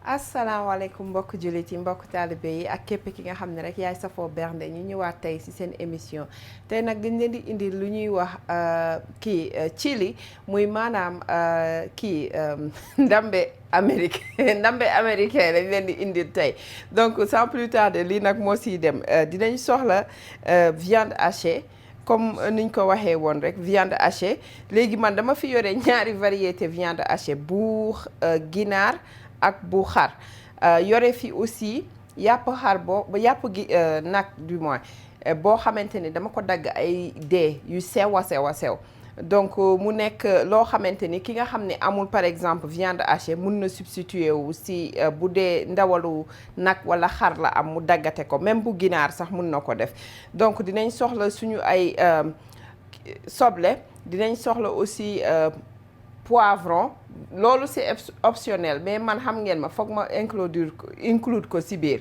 asalaamaaleykum mbokk jullit yi mbokk taalibe yi ak képp ki nga xam ne rek yaay safoo bernde ñu ñëwaat tey ci seen émission tey nag dañ leen di indi lu ñuy wax chili muy maanaam ndambe américain lañ leen di indi tey donc sans plus tarder lii nag moo siy dem dinañ soxla viande hachée comme niñ ko waxee woon rek viande hachée léegi man dama fi yore ñaari variété viande hachée bu ginaar ak bu xar yore fi aussi yàpp xar yàpp gi nag du moins boo xamante ni dama ko dagg ay dés yu sew a sew donc mu nekk loo xamante ni ki nga xam ne amul par exemple viande hachée mun na substituer wu si bu dee ndawalu nag wala xar la am mu daggate ko même bu ginaar sax mun na ko def donc dinañ soxla suñu ay soble dinañ soxla aussi poivron loolu c'est optionnel mais man xam ngeen ma foog ma inclure ko ci biir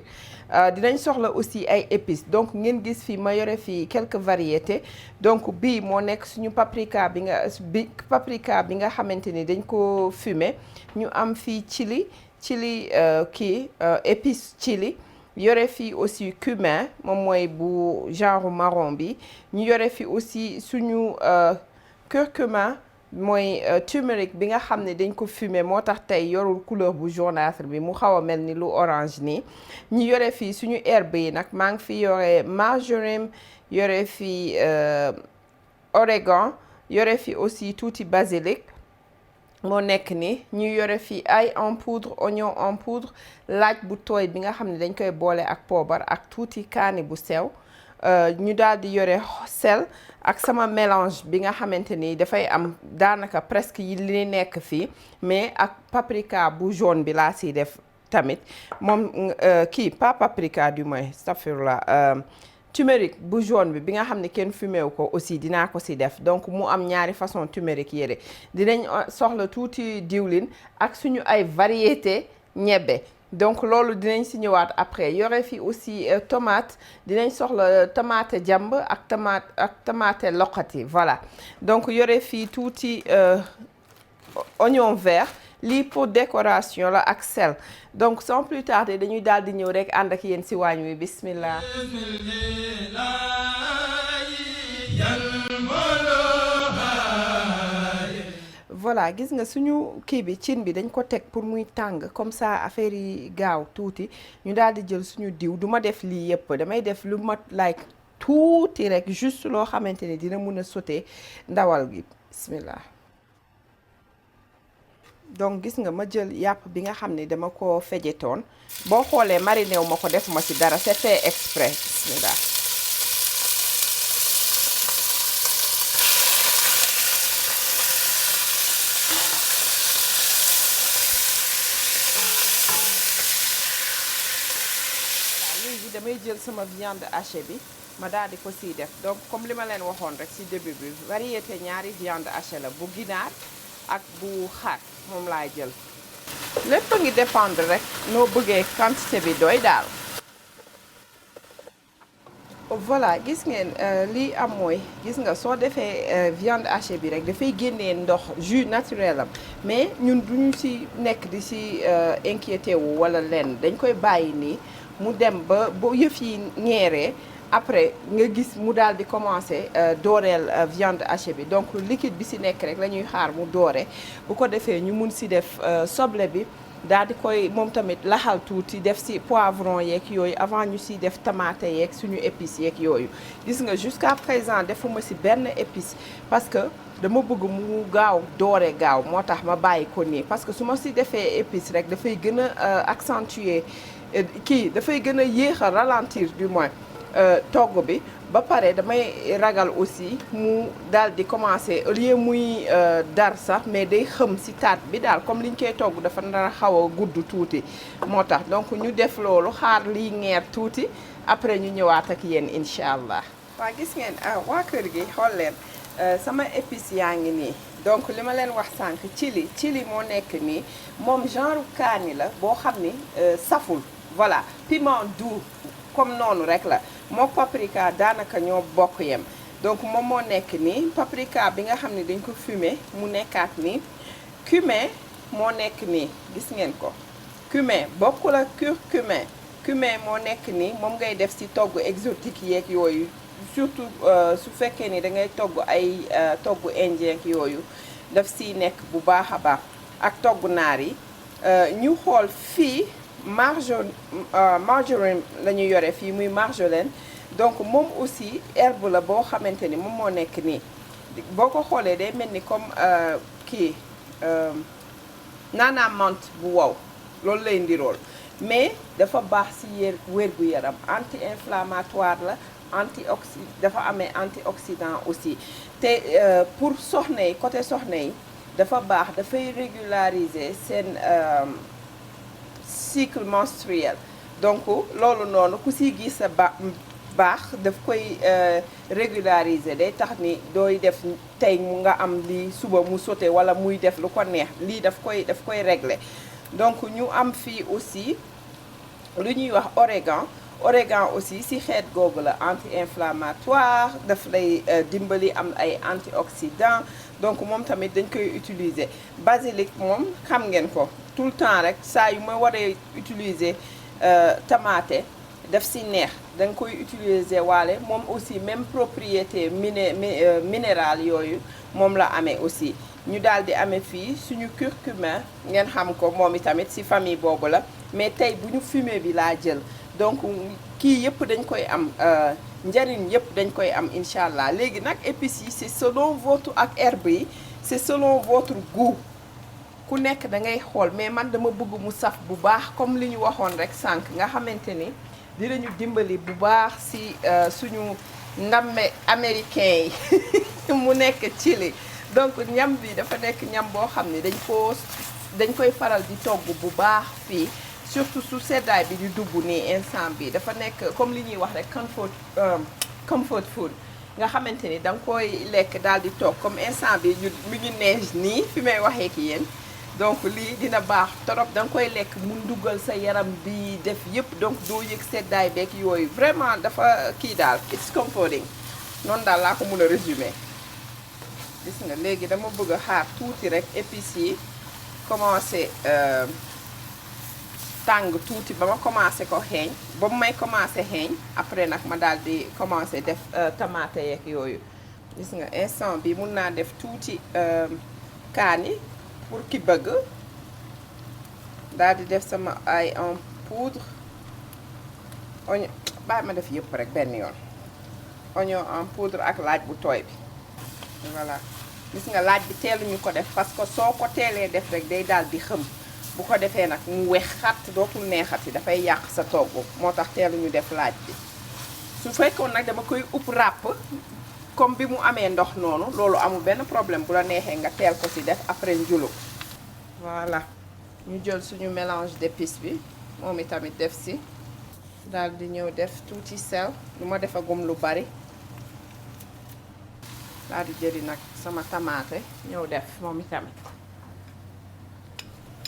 dinañ soxla aussi ay épices donc ngeen gis fii ma yore fii quelques variétés donc bii moo nekk suñu paprika bi nga xamante ni dañ ko fumer ñu am fii chili épice chili yore fii aussi cumin moom mooy bu genre marron bi ñu yore fii aussi suñu curcuma mooy turmeric bi nga xam ne dañ ko fumer moo tax tey yorul couleur bu jaunâtre bi mu xaw a mel ni lu orange nii ñu yore fii suñu herbe yi nag maa ngi fi yore marjoram yore fii origan yore fi aussi tuuti basilic moo nekk ni ñu yore fii ail en poudre oignon en poudre laaj bu tooy bi nga xam ne dañ koy boole ak poobar ak tuuti kaani bu sew ñu daal di yore sel ak sama mélange bi nga xamante ni dafay am daanaka presque yi li nekk fii mais ak paprika bu jaune bi laa siy def tamit moom pas paprika du moins astaghfirullah turmeric bu jaune bi nga xam ne kenn fumé wu ko aussi dinaa ko si def donc mu am ñaari façon turmeric yére dinañ soxla tuuti diwlin ak suñu ay variété ñebbe donc loolu dinañ si ñëwaat après yore fi aussi tomate dinañ soxla tomate jàmb ak tomate loqati voilà donc yore fii tuuti oignon vert lii pour décoration la ak sel donc sans plus tarder dañuy daal di ñëw rek ànd ak yéen si waañ wi bismillah voilà gis nga suñu kii bi cin bi dañ ko teg pour muy tàng comme ça affaire yi gaaw tuuti ñu daal di jël suñu diw du ma def lii yëpp damay def lu ma like tuuti rek juste loo xamante ni dina mun a sauter ndawal gi bismillah donc gis nga ma jël yàpp bi nga xam ne dama ko fejetoon boo xoolee mariné wu ma ko def ma ci dara c'est fait exprès bismillah damay jël sama viande hachée bi ma daal di ko siy def donc comme li ma leen waxoon rek ci début bi variété ñaari viande hachée la bu ginaar ak bu xar moom laay jël lépp a ngi dépendre rek noo bëggee quantité bi doy daal voilà gis ngeen lii am mooy gis nga soo defee viande hachée bi rek dafay génnee ndox jus naturel am mais ñun duñu ci nekk di ci inquiété wu wala lenn dañ koy bàyyi nii mu dem ba yëf yi ñeeree après nga gis mu daal di commencer dooreel viande hachée bi donc liquide bi ci nekk rek la ñuy xaar mu doore bu ko defee ñu mun ci def soble bi daal di koy moom tamit laxal tuuti def ci poivron yeeg yooyu avant ñu ciy def tomate yeeg suñu épices yeeg yooyu gis nga jusqu'à présent defuma ci benn épice parce que dama bëgg mu gaaw doore gaaw moo tax ma bàyyi ko nii parce que su ma ci defee épice rek dafay gën a accentuer dafay gën a yéex a ralentir du moins togg bi ba pare damay ragal aussi mu daal di commencer au lieu muy dar sax mais day xëm ci taat bi daal comme liñ koy togg dafa nar a xaw a gudd tuuti moo tax donc ñu def loolu xaar liy ñeer tuuti après ñu ñëwaat ak yéen incha allah. waa gis ngeen waa kër gi xool leen sama épices yaa ngi nii donc li ma leen wax sànq chili moo nekk nii moom genre kaani la boo xam ni saful voilà piment doux comme noonu rek la moo paprika daanaka ñoo bokk yem donc moom moo nekk nii paprika bi nga xam ne dañ ko fumé mu nekkaat nii cumin moo nekk nii gis ngeen ko cumin bokkul ak curcumin cumin moo nekk nii moom ngay def ci togg exotique yeeg yooyu surtout su fekkee ni da ngay togg ay togg indien ak yooyu daf siy nekk bu baax a baax ak togg naar yi ñu xool fii marjoram la ñu yore fii muy marjolaine donc moom aussi herbe la boo xamante ni moom moo nekk nii boo ko xoolee day mel ni comme kii naanaa menthe bu wow loolu lay ndirool mais dafa baax ci wér-gu-yaram anti-inflammatoire la dafa amee antioxydant aussi te pour soxna yi côté soxna yi dafa baax dafay régulariser seen cycle menstruel donc loolu noonu ku si gis sa baax daf koy régulariser day tax ni dooy def tey mu nga am lii suba mu sauté wala muy def lu ko neex lii daf koy régler donc ñu am fii aussi lu ñuy wax origan aussi ci xeet googu la anti-inflammatoire daf lay dimbali am ay antioxydants donc moom tamit dañ koy utiliser basilic moom xam ngeen ko tout le temps rek saa yu ma waree utiliser tomate daf ci neex dañ koy utiliser waale moom aussi même propriété minérale yooyu moom la amee aussi ñu daal di amee fii suñu curcumin ngeen xam ko moom itamit ci famille boobu la mais tey bu ñu fumé bi laa jël donc kii yëpp dañ koy am njariñ yëpp dañ koy am incha allah léegi nag épices yi c'est selon votre ak herbe yi c'est selon votre goût ku nekk da ngay xool mais man dama bëgg mu saf bu baax comme li ñu waxoon rek sànq nga xamante ni dinañu dimbali bu baax ci suñu ndamme américain yi mu nekk chili donc ñam bi dafa nekk ñam boo xam ne dañ koy faral di togg bu baax fii surtout su seddaay bi di dugg nii instant bi dafa nekk comme li ñuy wax rek comfort food nga xamante ni da nga koy lekk daal di toog comme instant bi mi ngi neige nii fi may waxee ki yéen donc lii dina baax trop da nga koy lekk mu duggal sa yaram bi def yëpp donc doo yëg seddaay beeg yooyu vraiment dafa kii daal it's comforting noonu daal laa ko mun a résumer gis nga léegi dama bëgg a xaar tuuti rek épices yi commencé tàng tuuti ba ma commencé ko xeeñ ba mu may commencé xeeñ après nag ma daal di commencé def tomate yeeg yooyu gis nga instant bi mun naa def tuuti kaani pour ki bëgg daal di def sama ay en poudre oignon bàyyi ma def yëpp rek benn yoon oignon en poudre ak laaj bu tooy bi voilà gis nga laaj bi teeluñu ko def parce que soo ko teelee def rek day daal di xëm bu ko defee nag mu wex xat dootul neexati dafay yàq sa togg moo tax teeluñu def laaj bi su fekkoon nag dama koy upp ràpp comme bi mu amee ndox noonu loolu amul benn problème bu la neexee nga teel ko ci def après njulu voilà ñu jël suñu mélange d'épices bi moom itamit def ci daal di ñëw def tuuti sel lu ma defagum lu bari daal di jëli nag sama tamaate ñëw def moom itamit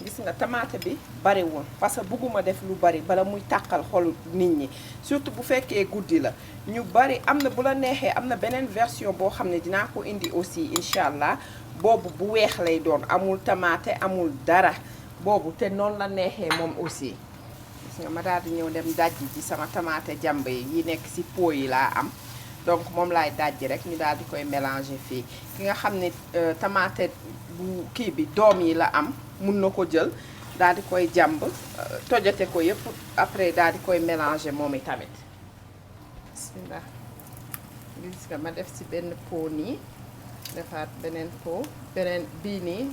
gis nga tamaate bi bariwul parce que bëgguma def lu bari bala muy tàqal xolu nit ñi surtout bu fekkee guddi la ñu bari am na bu la neexee am na beneen version boo xam ne dinaa ko indi aussi incha allah boobu bu weex lay doon amul tamaate amul dara boobu te noonu la neexee moom aussi gis nga ma daal di ñëw dem dajji ci sama tamaate jàmb yi nekk ci pot yi laa am donc moom laay dajji rek ñu daal di koy mélanger fii ki nga xam ne tamaate bu kii bi doom yi la am mun na ko jël daal di koy jàmb tojate ko yëpp après daal di koy mélanger moom itamit bismillah gis nga ma def ci benn pot nii defaat beneen pot beneen bii nii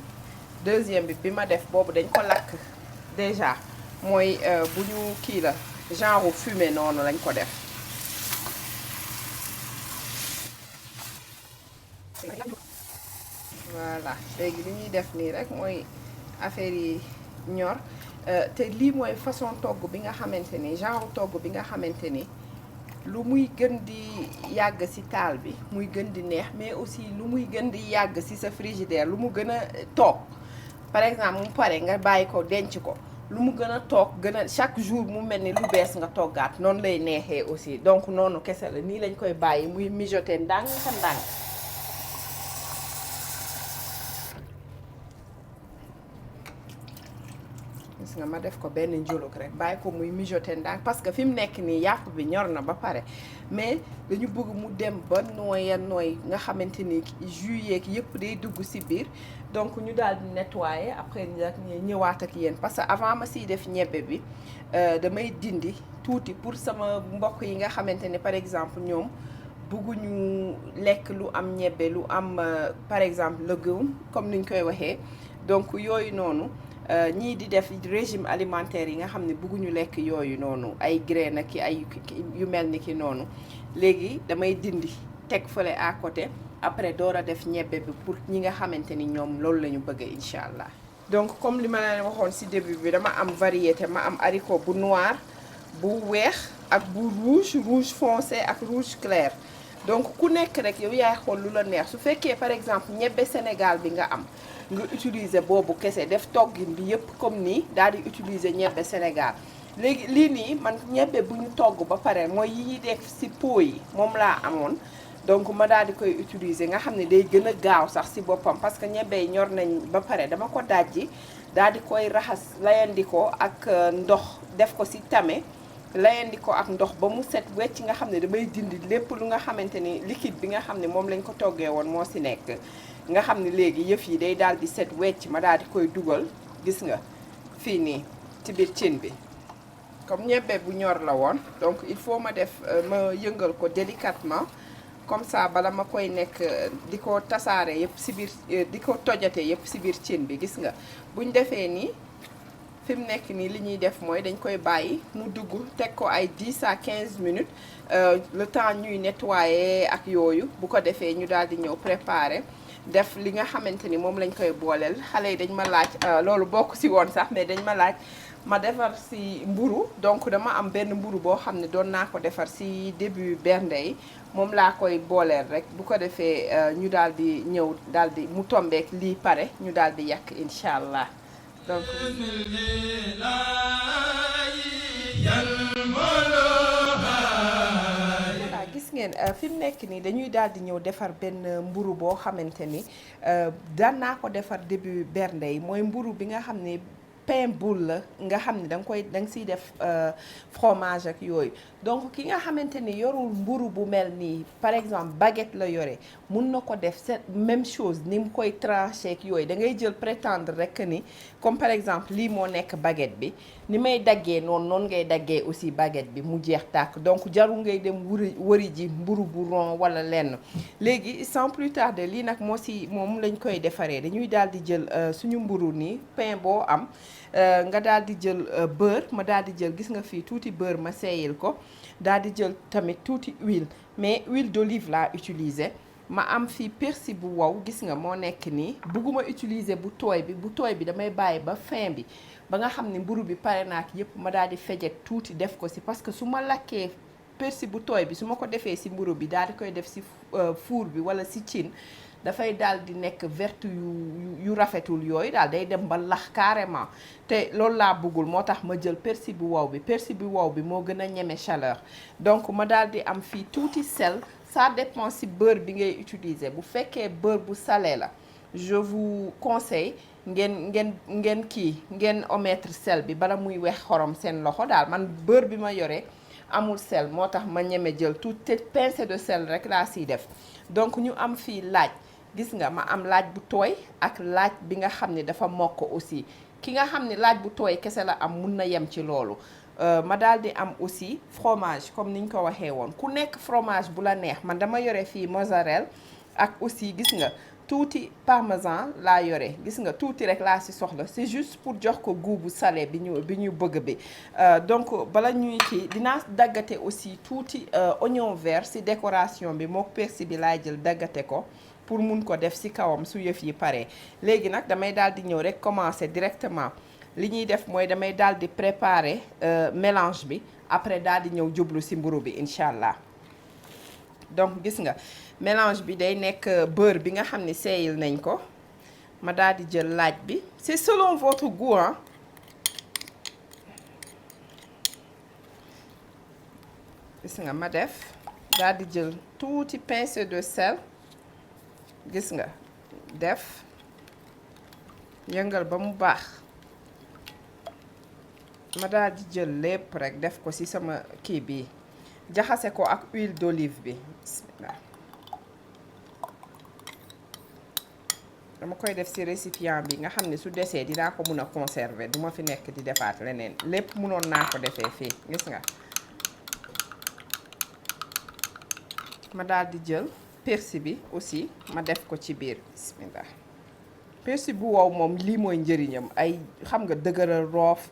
deuxième bi ma def boobu dañ ko lakk déjà mooy bu ñu kii la genre fumée noonu lañ ko def voilà léegi li ñuy def nii rek mooy affaire yi ñor te lii mooy façon togg bi nga xamante ni genre togg bi nga xamante ni lu muy gën di yàgg ci taal bi muy gën di neex mais aussi lu muy gën di yàgg ci sa frigidaire lu mu gën a toog par exemple mu pare nga bàyyi ko denc ko lu mu gën a toog gën a chaque jour mu mel ni lu bees nga toggaat noonu lay neexee aussi donc noonu kese la nii lañ koy bàyyi muy mijoter ndànk ndànk. gis nga ma def ko benn njuluk rek bàyyi ko muy mijoter ndànk parce que fi mu nekk nii yàpp bi ñor na ba pare mais dañu bëgg mu dem ba nooy a nooy nga xamante ni jus yeeg yëpp day dugg ci biir donc ñu daal di nettoyer après ñëwaat ak yéen parce que avant ma siy def ñebbe bi damay dindi tuuti pour sama mbokk yi nga xamante ne par exemple ñoom bëgguñu lekk lu am ñebbe lu am par exemple légume comme niñ koy waxee donc yooyu noonu ñii di def régime alimentaire yi nga xam ne bëgguñu lekk yooyu noonu ay graines ak ay yu mel ni ki noonu léegi damay dindi teg fële à côté après door a def ñebbe bi pour ñi nga xamante ni ñoom loolu la ñu bëgg incha allah. donc comme li ma leen waxoon ci début bi dama am variété ma am haricot bu noir bu weex ak bu rouge foncé ak rouge clair donc ku nekk rek yow yaay xool lu la neex su fekkee par exemple ñebbe Sénégal bi nga am. nga utiliser boobu kese def toggin bi yëpp comme nii daal di utiliser ñebbe Sénégal léegi lii nii man ñebbe bu ñu togg ba pare mooy yi ñuy def ci pot yi moom laa amoon donc ma daal di koy utiliser nga xam ne day gën a gaaw sax ci boppam parce que ñebbe yi ñor nañ ba pare dama ko dajji daal di koy raxas layandi ko ak ndox def ko ci tame layandi ko ak ndox ba mu set wecc nga xam ne damay dindi lépp lu nga xamante ni liquide bi nga xam ne moom lañ ko toggee woon moo ci nekk nga xam ne léegi yëf yi day daal di set wecc ma daal di koy dugal gis nga fii nii ci biir cin bi comme ñebbe bu ñor la woon donc il faut ma def ma yëngal ko délicatement comme ça bala ma koy nekk di ko tasaare yëpp ci biir di ko tojate yëpp ci biir cin bi gis nga buñ defee nii fi mu nekk nii li ñuy def mooy dañ koy bàyyi mu dugg teg ko ay 10 à 15 minutes le temps ñuy nettoyer ak yooyu bu ko defee ñu daal di ñëw préparer def li nga xamante ni moom lañ koy booleel xale yi dañ ma laaj loolu bokk ci woon sax mais dañ ma laaj ma defar ci mburu donc dama am benn mburu boo xam ne doon naa ko defar ci début bernde yi moom laa koy booleel rek bu ko defee ñu daal di ñëw daal di mu tombeek lii pare ñu daal di yàq incha allah donc gis ngeen fi mu nekk nii dañuy daal di ñëw defar benn mburu boo xamante ni daan naa ko defar début bernde yi mooy mburu bi nga xam ne pain boule la nga xam ne da nga siy def fromage ak yooyu donc ki nga xamante ni yorul mburu bu mel nii par exemple baguette la yore mun na ko def c'est même chose ni mu koy tranché ak yooyu da ngay jël prétendre rek ni comme par exemple lii moo nekk baguette bi ni may daggee noonu ngay daggee aussi baguette bi mu jeex tàkk donc jarul ngay dem wëri ji mburu bu rond wala lenn léegi sans plus tarder lii nag moom lañ koy defaree dañuy daal di jël suñu mburu nii pain boo am nga daal di jël beurre ma daal di jël gis nga fii tuuti beurre ma seeyil ko daal di jël tamit tuuti huile mais huile d'olive laa utiliser ma am fii persil bu wow gis nga moo nekk nii bugguma utiliser bu tooy bi damay bàyyi ba fin bi ba nga xam ne mburu bi pare naa ak yëpp ma daal di fejet tuuti def ko ci parce que su ma lakkee persil bu tooy bi su ma ko defee ci mburu bi daal di koy def ci four bi walla ci cin dafay daal di nekk verte yu rafetul yooyu daal day dem ba lax carrément te loolu laa bëggul moo tax ma jël persil bu wow bi moo gën a ñeme chaleur donc ma daal di am fii tuuti sel ça dépend ci beurre bi ngay utiliser bu fekkee beurre bu salé la je vous conseille ngeen omettre sel bi bala muy wex xorom seen loxo daal man beurre bi ma yore amul sel moo tax ma ñeme jël tuuti pincée de sel rek laa siy def donc ñu am fii laaj gis nga ma am laaj bu tooy ak laaj bi nga xam ne dafa mokk aussi ki nga xam ne laaj bu tooy kese la am mun na yem ci loolu ma daal di am aussi fromage comme niñ ko waxee woon ku nekk fromage bu la neex man dama yore fii mozzarella ak aussi gis nga tuuti parmesan laa yore gis nga tuuti rek laa ci soxla c'est juste pour jox ko goût bu salé bi ñu bëgg bi donc bala ñuy ci dinaa daggate aussi tuuti oignon vert ci décoration bi mook persil bi laay jël daggate ko pour mun ko def ci kawam su yëf yi pare léegi nag damay daal di ñëw rek commencer directement li ñuy def mooy damay daal di préparer mélange bi après daal di ñëw jublu ci mburu bi incha allah donc gis nga mélange bi day nekk beurre bi nga xam ne seeyil nañ ko ma daal di jël laaj bi c'est selon votre goût hein gis nga ma def daal di jël tuuti pincée de sel gis nga def yëngal ba mu baax ma daal di jël lépp rek def ko ci sama kii bi jaxase ko ak huile d'olive bi bismillah dama koy def ci récipient bi nga xam ne su desee dinaa ko mun a conserver duma fi nekk di defaat leneen lépp munoon naa ko defee fii gis nga ma daal di jël persil bi aussi ma def ko ci biir bismillah persil bu wow moom lii mooy njëriñam ay xam nga dëgëral roof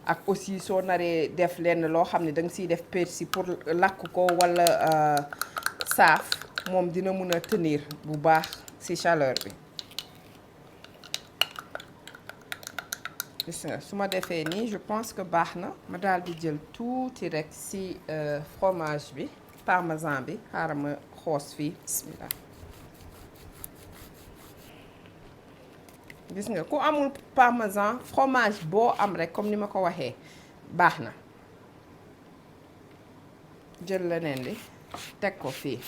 ak aussi soo naree def lenn loo xam ne da nga siy def persil pour lakk ko walla saaf moom dina mun a tenir bu baax ci chaleur bi gis nga su ma defee nii je pense que baax na ma daal di jël tuuti rek ci fromage bi parmesan bi xaaral ma xoos fii bismillah gis nga ku amul parmesan fromage boo am rek comme ni ma ko waxee baax na jël leneen li teg ko fii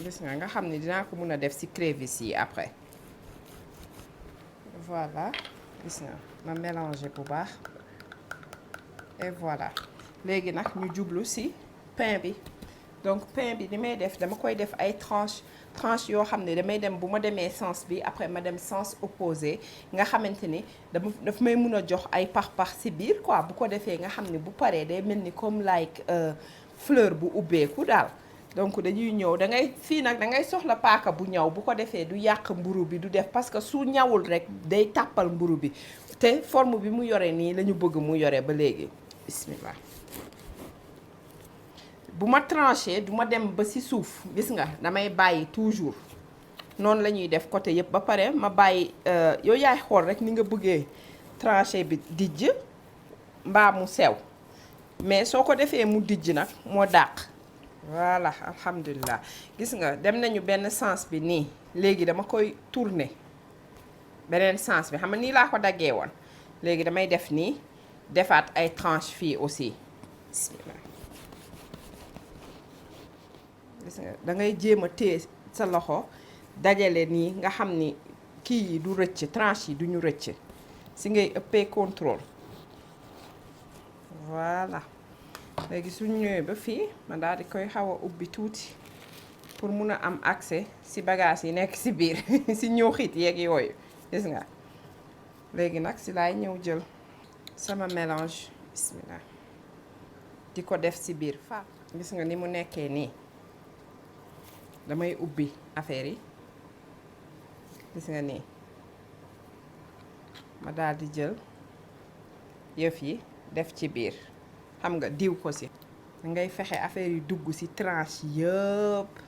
gis nga xam ni dinaa ko mun a def ci crevices yi après voilà gis nga ma mélanger bu baax et voilà léegi nag ñu jublu ci pain bi donc pain bi li may def dama koy def ay tranche yoo xam ne damay dem bu ma demee sens bi après ma dem sens opposé nga xamante ni daf may mun a jox ay pax ci biir quoi bu ko defee nga xam ne bu paree day mel ni comme like fleur bu ubbeeku daal donc dañuy ñëw da ngay fii nag da ngay soxla paaka bu ñaw bu ko defee du yàq mburu bi du def parce que su ñawul rek day tàppal mburu bi te forme bi mu yore nii la ñu bëgg mu yore ba léegi bismillah bu ma tranché du ma dem ba ci suuf gis nga damay bàyyi toujours noonu la ñuy def côté yëpp ba pare ma bàyyi yow yaay xool rek ni nga bëggee tranché bi dijj mbaa mu sew mais soo ko defee mu dijj nag moo dàq voilà alhamdulilah gis nga dem nañu benn sens bi nii léegi dama koy tourner beneen sens bi xam nga nii laa ko daggee woon léegi damay def nii defaat ay tranche fii aussi bismillah gis nga da ngay jéem a téye sa loxo dajale nii nga xam ni kii yi du rëcc tranche yi du ñu rëcc si ngay ëppee contrôle voilà léegi suñu ñëwee ba fii ma daal di koy xaw a ubbi tuuti pour mun a am accès ci bagages yi nekk ci biir ci ñooxit yeeg yooyu gis nga léegi nag ci laay ñëw jël sama mélange bismillah di ko def ci biir fa gis nga ni mu nekkee nii damay ubbi affaire yi gis nga nii ma daal di jël yëf yi def ci biir xam nga diw ko ci ngay fexe affaire yi dugg ci tranche yëpp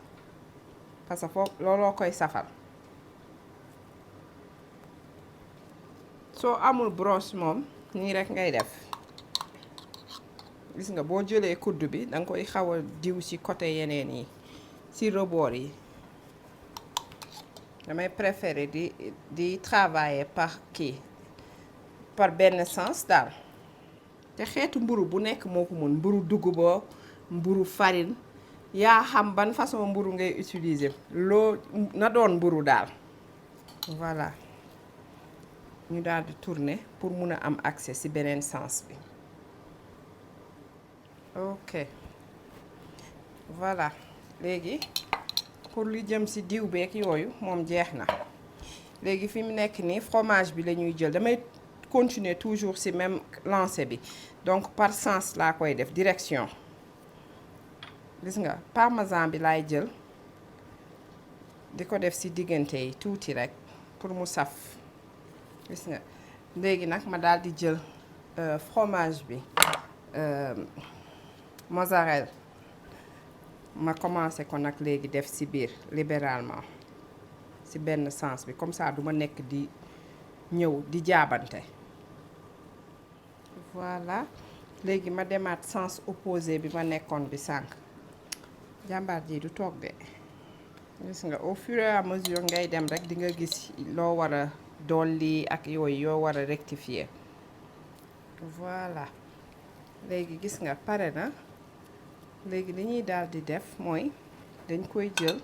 parce que foofu looloo koy safal soo amul broche moom nii rek ngay def gis nga boo jëlee kudd bi danga koy xaw a diw ci côté yeneen yi ci rebord yi damay préférer di travailler par benn sens daal te xeetu mburu bu nekk moo ko mun mburu dugub mburu farine yaa xam ban façon mburu ngay utiliser loo na doon mburu daal voilà ñu daal di tourner pour mun a am accès ci beneen sens bi ok voilà léegi pour li jëm ci diw beeg yooyu moom jeex na léegi fi mu nekk nii fromage bi la ñuy jël damay continuer toujours ci même lancé bi donc par sens laa koy def direction gis nga parmesan bi laay jël di ko def ci diggante yi tuuti rek pour mu saf gis nga léegi nag ma daal di jël fromage bi mozzarella ma commencé ko nag léegi def ci biir libéralement ci benn sens bi comme ça du ma nekk di ñëw di jaabante voilà léegi ma demaat sens opposé bi ma nekkoon bi sànq jàmbaar ji du toog de gis nga au fur et à mesure ngay dem rek di nga gis loo war a dolli ak yooyu yoo war a rectifier voilà léegi gis nga pare na léegi li ñuy daal di def mooy dañ koy jël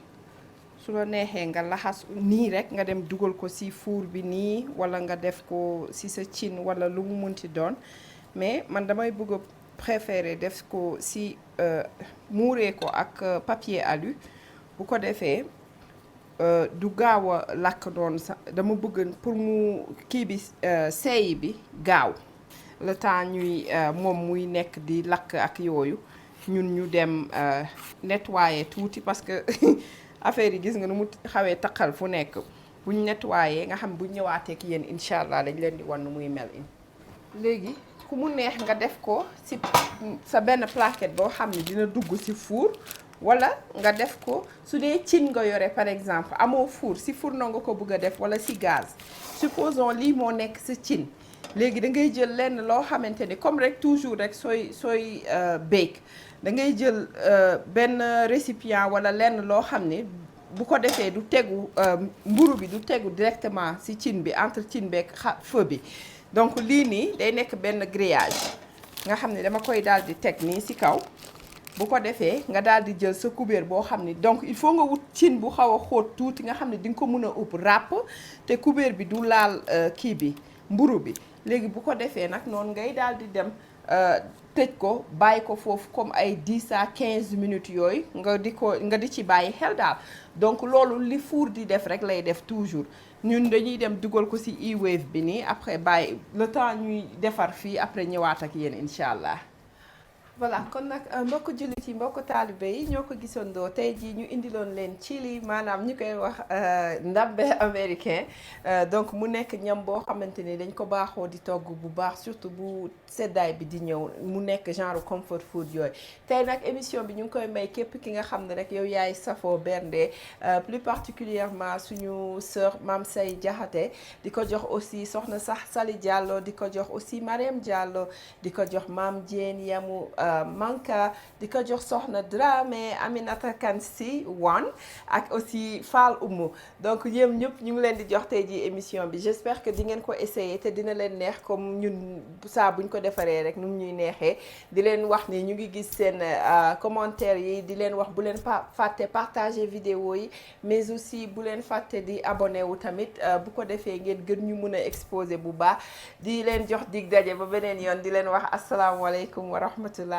su la neexee nga laxas nii rek nga dem dugal ko ci four bi nii walla nga def ko ci sa cin walla lu mu munti doon mais man damay bëgg a préférer def ko ci muuree ko ak papier alu bu ko defee du gaaw a lakk doon sax dama bëgg pour mu kii bi seey bi gaaw le temps ñuy moom muy nekk di lakk ak yooyu ñun ñu dem nettoyer tuuti parce que affaire yi gis nga nu mu xawee taqal fu nekk buñ nettoyer nga xam buñ ñëwaatee ak yéen incha allah dañ leen di wan nu muy mel léegi ku mu neex nga def ko ci sa benn plaquette boo xam ne dina dugg ci four walla nga def ko su dee cin nga yore par exemple amoo four ci fourneau nga ko bëgg a def walla ci gaz supposons lii moo nekk sa cin léegi da ngay jël lenn loo xamante ni comme rek toujours rek sooy bake da ngay jël benn récipient walla lenn loo xam ne bu ko defee du tegu mburu bi du tegu directement ci cin bi entre cin beeg feu bi donc lii nii day nekk benn grillage nga xam ne dama koy daal di teg nii ci kaw bu ko defee nga daal di jël sa kubéer boo xam ne donc il faut nga wut cin bu xaw a xóot tuuti nga xam ne di nga ko mën a upp ràpp te kubéer bi du laal kii bi mburu bi léegi bu ko defee nag noonu ngay daal di dem tëj ko bàyyi ko foofu comme ay 10 à 15 minutes yooyu nga di ci bàyyi xel daal donc loolu li four di def rek lay def toujours ñun dañuy dem dugal ko ci e-wave bi nii après bàyyi le temps ñuy defar fii après ñëwaat ak yéen incha allah. voilà kon nag mbokk jullit yi mbokk taalibe yi ñoo ko gisandoo tey jii ñu indiloon leen chili maanaam ñu koy wax ndambe américain donc mu nekk ñam boo xamante ni dañ ko baaxoo di togg bu baax surtout bu seddaay bi di ñëw mu nekk genre comfort food yooyu tey nag émission bi ñu ngi koy may képp ki nga xam ne rek yow yaay safoo bernde plus particulièrement suñu sœur Mame Say Diakhaté di ko jox aussi soxna sax Sali Diallo di ko jox aussi Mariam Diallo di ko jox Mame Diène Yamu Manka di ko jox soxna Dramé Aminata Kansi Wan ak aussi Fall Oumou donc yéen ñëpp ñu ngi leen di jox tey ji émission bi j'espère que di ngeen ko essayer te dina leen neex comme ñun saa buñ ko defaree rek nu ñuy neexee di leen wax ni ñu ngi gis seen commentaires yi di leen wax bu leen fàtte partager vidéo yi mais aussi bu leen fàtte di abonné wu tamit bu ko defee ngeen gën ñu mën a exposer bu baax di leen jox dig daje ba beneen yoon di leen wax asalaamaaleykum wa rahmatullah